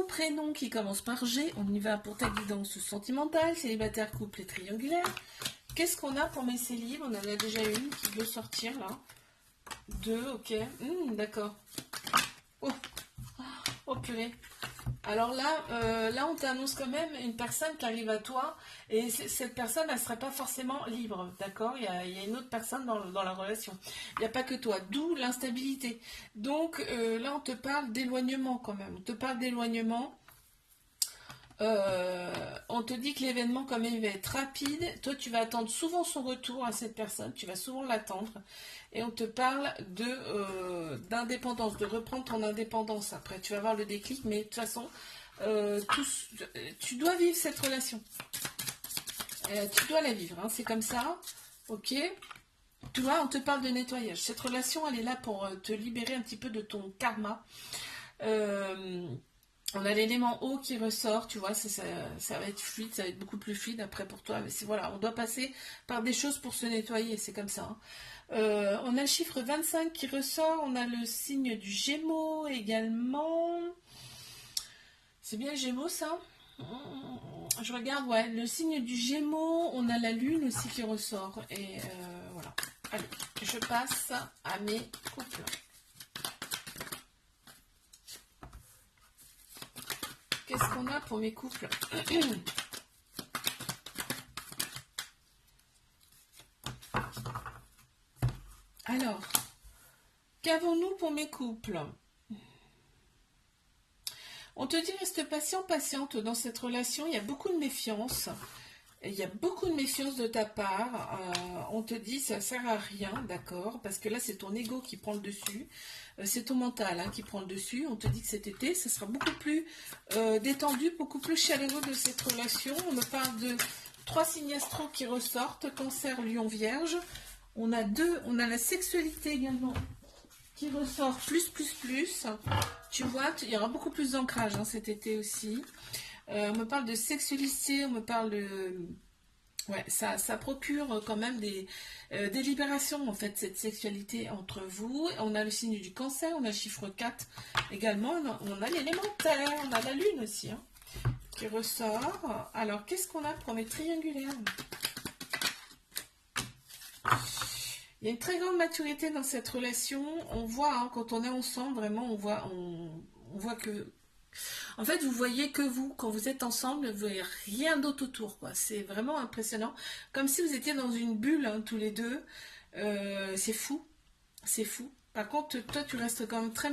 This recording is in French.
prénom qui commence par G. On y va pour ta guidance sentimentale, célibataire, couple et triangulaire. Qu'est-ce qu'on a pour mes célibes? On en a déjà une qui veut sortir là. 2, ok. D'accord. Oh, oh purée. Alors là, on t'annonce quand même une personne qui arrive à toi et cette personne, elle ne serait pas forcément libre, d'accord? Il y a une autre personne dans la relation. Il n'y a pas que toi, d'où l'instabilité. Donc là, on te parle d'éloignement quand même. On te parle d'éloignement. On te dit que l'événement quand même il va être rapide. Toi, tu vas attendre souvent son retour à cette personne. Tu vas souvent l'attendre. Et on te parle d'indépendance, de reprendre ton indépendance. Après, tu vas avoir le déclic, mais de toute façon, tu dois vivre cette relation. Tu dois la vivre, hein, c'est comme ça. Ok. Tu vois, on te parle de nettoyage. Cette relation, elle est là pour te libérer un petit peu de ton karma. On a l'élément eau qui ressort, tu vois, ça va être fluide, ça va être beaucoup plus fluide après pour toi. Mais voilà, on doit passer par des choses pour se nettoyer, c'est comme ça. Hein. On a le chiffre 25 qui ressort, on a le signe du Gémeaux également. C'est bien Gémeaux ça? Je regarde, ouais, le signe du Gémeaux, on a la Lune aussi qui ressort. Et voilà. Allez, je passe à mes couples. Qu'est-ce qu'on a pour mes couples? Alors, qu'avons-nous pour mes couples? On te dit reste patient, patiente dans cette relation. Il y a beaucoup de méfiance. Il y a beaucoup de méfiance de ta part. On te dit ça sert à rien, d'accord? Parce que là, c'est ton ego qui prend le dessus. C'est ton mental qui prend le dessus. On te dit que cet été, ce sera beaucoup plus détendu, beaucoup plus chaleureux de cette relation. On me parle de 3 signes astro qui ressortent. Cancer, Lion, Vierge. On a la sexualité également qui ressort plus. Tu vois, il y aura beaucoup plus d'ancrage cet été aussi. On me parle de sexualité, on me parle de... Ouais, ça procure quand même des libérations, en fait, cette sexualité entre vous. On a le signe du Cancer, on a le chiffre 4 également. On a l'élémentaire, on a la Lune aussi, qui ressort. Alors, qu'est-ce qu'on a pour mes triangulaires? Il y a une très grande maturité dans cette relation. On voit, quand on est ensemble, vraiment, on voit que... En fait, vous voyez que vous, quand vous êtes ensemble, vous voyez rien d'autre autour, quoi. C'est vraiment impressionnant. Comme si vous étiez dans une bulle, tous les deux. C'est fou. C'est fou. Par contre, toi, tu restes quand même très